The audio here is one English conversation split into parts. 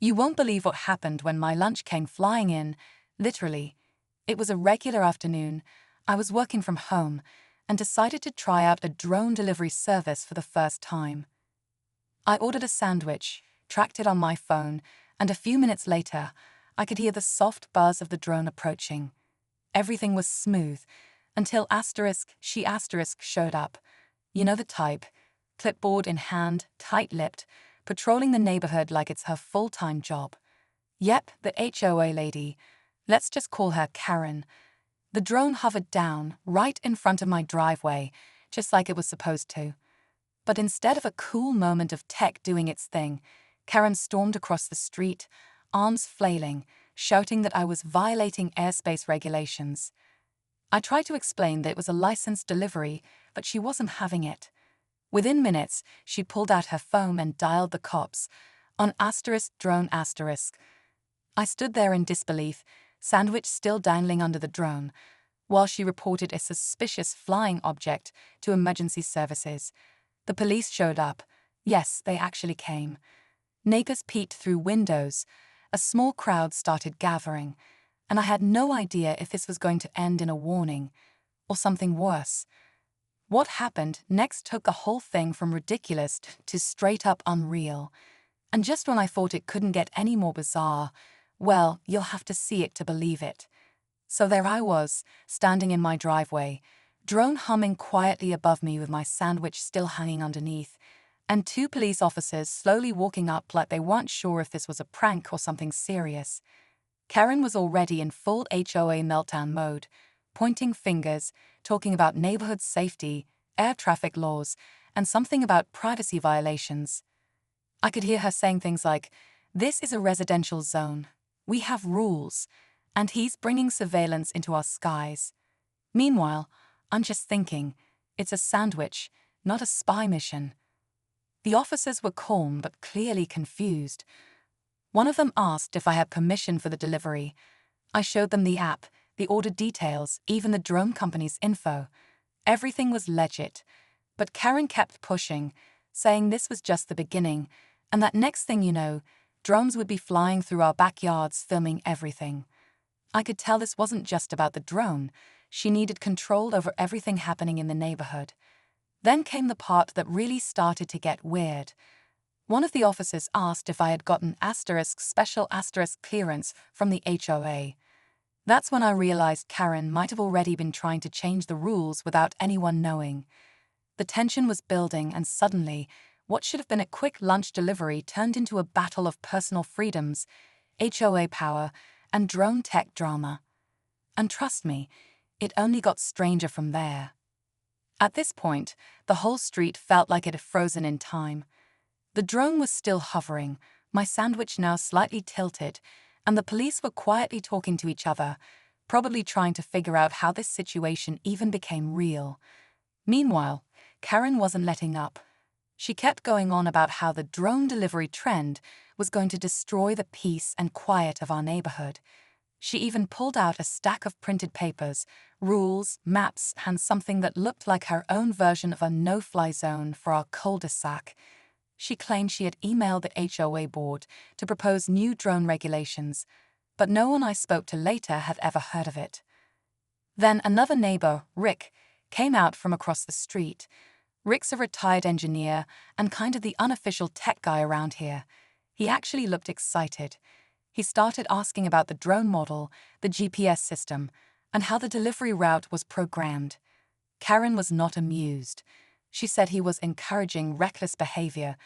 You won't believe what happened when my lunch came flying in, literally. It was a regular afternoon. I was working from home and decided to try out a drone delivery service for the first time. I ordered a sandwich, tracked it on my phone, and a few minutes later, I could hear the soft buzz of the drone approaching. Everything was smooth, until she showed up. You know the type, clipboard in hand, tight-lipped, patrolling the neighborhood like it's her full-time job. Yep, the HOA lady. Let's just call her Karen. The drone hovered down, right in front of my driveway, just like it was supposed to. But instead of a cool moment of tech doing its thing, Karen stormed across the street, arms flailing, shouting that I was violating airspace regulations. I tried to explain that it was a licensed delivery, but she wasn't having it. Within minutes, she pulled out her phone and dialed the cops. On *drone*. I stood there in disbelief, sandwich still dangling under the drone, while she reported a suspicious flying object to emergency services. The police showed up. Yes, they actually came. Neighbors peeked through windows. A small crowd started gathering, and I had no idea if this was going to end in a warning or something worse. What happened next took the whole thing from ridiculous to straight up unreal. And just when I thought it couldn't get any more bizarre, well, you'll have to see it to believe it. So there I was, standing in my driveway, drone humming quietly above me with my sandwich still hanging underneath, and 2 police officers slowly walking up like they weren't sure if this was a prank or something serious. Karen was already in full HOA meltdown mode, pointing fingers, talking about neighborhood safety, air traffic laws, and something about privacy violations. I could hear her saying things like, "This is a residential zone. We have rules, and he's bringing surveillance into our skies." Meanwhile, I'm just thinking, it's a sandwich, not a spy mission. The officers were calm but clearly confused. One of them asked if I had permission for the delivery. I showed them the app, the order details, even the drone company's info. Everything was legit, but Karen kept pushing, saying this was just the beginning, and that next thing you know, drones would be flying through our backyards filming everything. I could tell this wasn't just about the drone. She needed control over everything happening in the neighborhood. Then came the part that really started to get weird. One of the officers asked if I had gotten special clearance from the HOA. That's when I realized Karen might have already been trying to change the rules without anyone knowing. The tension was building, and suddenly, what should have been a quick lunch delivery turned into a battle of personal freedoms, HOA power, and drone tech drama. And trust me, it only got stranger from there. At this point, the whole street felt like it had frozen in time. The drone was still hovering, my sandwich now slightly tilted, and the police were quietly talking to each other, probably trying to figure out how this situation even became real. Meanwhile, Karen wasn't letting up. She kept going on about how the drone delivery trend was going to destroy the peace and quiet of our neighborhood. She even pulled out a stack of printed papers, rules, maps, and something that looked like her own version of a no-fly zone for our cul-de-sac. She claimed she had emailed the HOA board to propose new drone regulations, but no one I spoke to later had ever heard of it. Then another neighbor, Rick, came out from across the street. Rick's a retired engineer and kind of the unofficial tech guy around here. He actually looked excited. He started asking about the drone model, the GPS system, and how the delivery route was programmed. Karen was not amused. She said he was encouraging reckless behavior,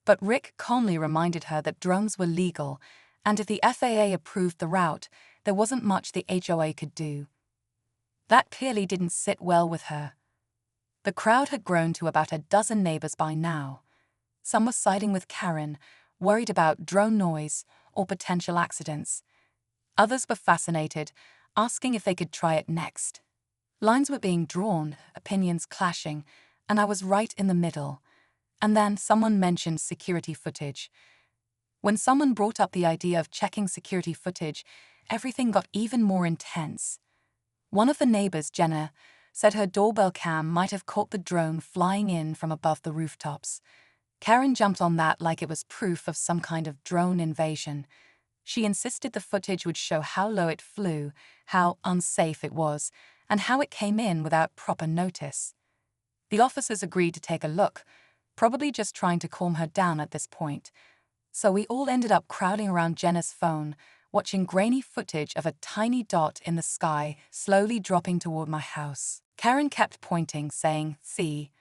but Rick calmly reminded her that drones were legal, and if the FAA approved the route, there wasn't much the HOA could do. That clearly didn't sit well with her. The crowd had grown to about a dozen neighbors by now. Some were siding with Karen, worried about drone noise or potential accidents. Others were fascinated, asking if they could try it next. Lines were being drawn, opinions clashing, and I was right in the middle. And then someone mentioned security footage. When someone brought up the idea of checking security footage, everything got even more intense. One of the neighbors, Jenna, said her doorbell cam might have caught the drone flying in from above the rooftops. Karen jumped on that like it was proof of some kind of drone invasion. She insisted the footage would show how low it flew, how unsafe it was, and how it came in without proper notice. The officers agreed to take a look, probably just trying to calm her down at this point. So we all ended up crowding around Jenna's phone, watching grainy footage of a tiny dot in the sky slowly dropping toward my house. Karen kept pointing, saying, "See,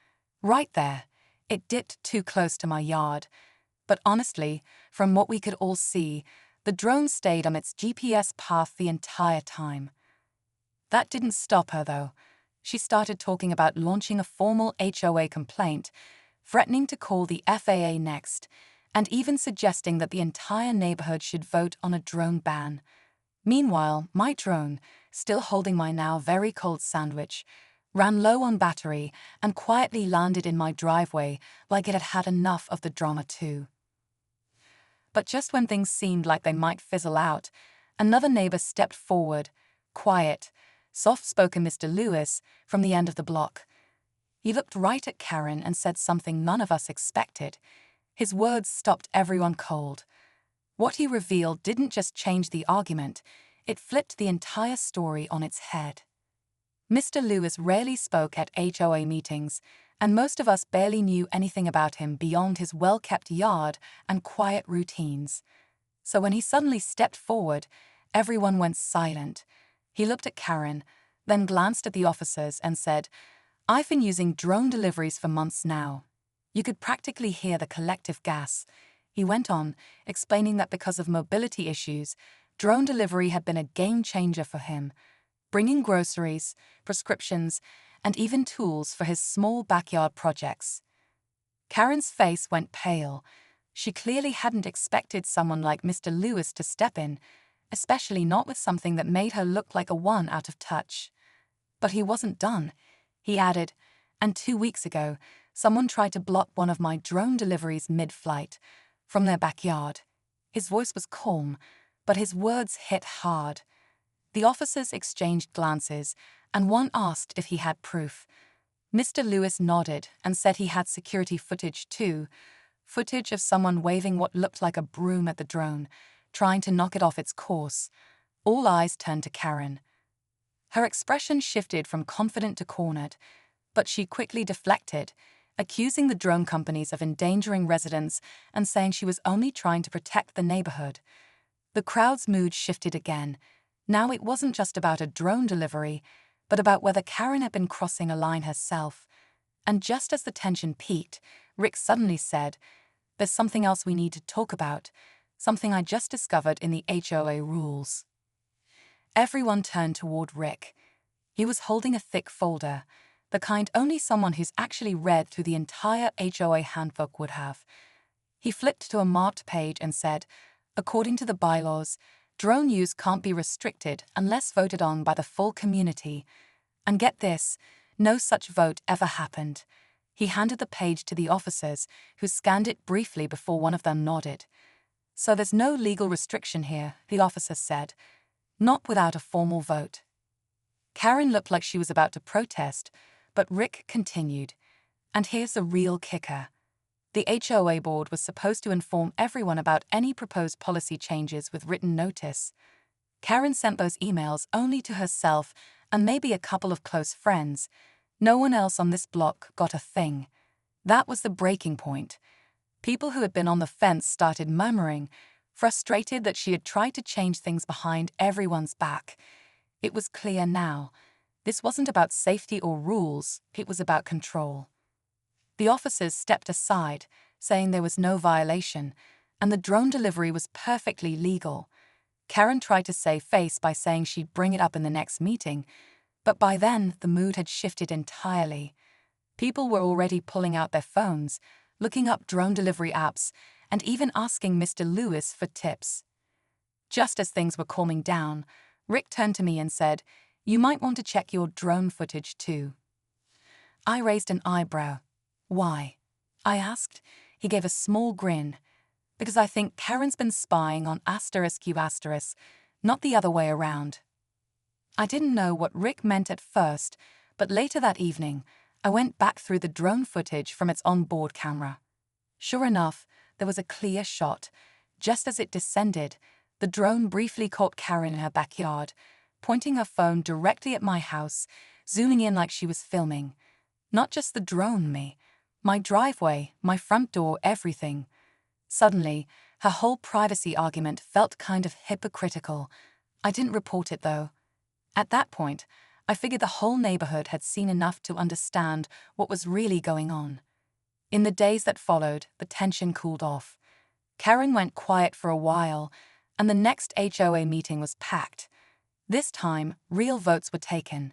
right there. It dipped too close to my yard." But honestly, from what we could all see, the drone stayed on its GPS path the entire time. That didn't stop her, though. She started talking about launching a formal HOA complaint, threatening to call the FAA next, and even suggesting that the entire neighborhood should vote on a drone ban. Meanwhile, my drone, still holding my now very cold sandwich, ran low on battery and quietly landed in my driveway like it had had enough of the drama too. But just when things seemed like they might fizzle out, another neighbor stepped forward, quiet, soft-spoken Mr. Lewis, from the end of the block. He looked right at Karen and said something none of us expected. His words stopped everyone cold. What he revealed didn't just change the argument, it flipped the entire story on its head. Mr. Lewis rarely spoke at HOA meetings, and most of us barely knew anything about him beyond his well-kept yard and quiet routines. So when he suddenly stepped forward, everyone went silent. He looked at Karen, then glanced at the officers and said, "I've been using drone deliveries for months now." You could practically hear the collective gasp. He went on, explaining that because of mobility issues, drone delivery had been a game changer for him, bringing groceries, prescriptions, and even tools for his small backyard projects. Karen's face went pale. She clearly hadn't expected someone like Mr. Lewis to step in, especially not with something that made her look like a one out of touch. But he wasn't done. He added, "And 2 weeks ago, someone tried to block one of my drone deliveries mid-flight, from their backyard." His voice was calm, but his words hit hard. The officers exchanged glances, and one asked if he had proof. Mr. Lewis nodded and said he had security footage too, footage of someone waving what looked like a broom at the drone, trying to knock it off its course. All eyes turned to Karen. Her expression shifted from confident to cornered, but she quickly deflected, accusing the drone companies of endangering residents and saying she was only trying to protect the neighborhood. The crowd's mood shifted again. Now it wasn't just about a drone delivery, but about whether Karen had been crossing a line herself. And just as the tension peaked, Rick suddenly said, "There's something else we need to talk about, something I just discovered in the HOA rules." Everyone turned toward Rick. He was holding a thick folder, the kind only someone who's actually read through the entire HOA handbook would have. He flipped to a marked page and said, "According to the bylaws, drone use can't be restricted unless voted on by the full community." And get this, no such vote ever happened. He handed the page to the officers, who scanned it briefly before one of them nodded. "So there's no legal restriction here," the officer said. "Not without a formal vote." Karen looked like she was about to protest, but Rick continued. "And here's the real kicker. The HOA board was supposed to inform everyone about any proposed policy changes with written notice. Karen sent those emails only to herself and maybe a couple of close friends. No one else on this block got a thing. That was the breaking point. People who had been on the fence started murmuring, frustrated that she had tried to change things behind everyone's back. It was clear now. This wasn't about safety or rules, it was about control. The officers stepped aside, saying there was no violation, and the drone delivery was perfectly legal. Karen tried to save face by saying she'd bring it up in the next meeting, but by then the mood had shifted entirely. People were already pulling out their phones, looking up drone delivery apps, and even asking Mr. Lewis for tips. Just as things were calming down, Rick turned to me and said, "You might want to check your drone footage too." I raised an eyebrow. "Why?" I asked. He gave a small grin. "Because I think Karen's been spying on *U*, not the other way around." I didn't know what Rick meant at first, but later that evening, I went back through the drone footage from its onboard camera. Sure enough, there was a clear shot. Just as it descended, the drone briefly caught Karen in her backyard, pointing her phone directly at my house, zooming in like she was filming. Not just the drone, me. My driveway, my front door, everything. Suddenly, her whole privacy argument felt kind of hypocritical. I didn't report it, though. At that point, I figured the whole neighborhood had seen enough to understand what was really going on. In the days that followed, the tension cooled off. Karen went quiet for a while, and the next HOA meeting was packed. This time, real votes were taken.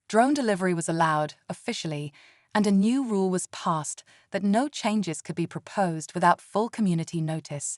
Drone delivery was allowed, officially, and a new rule was passed that no changes could be proposed without full community notice.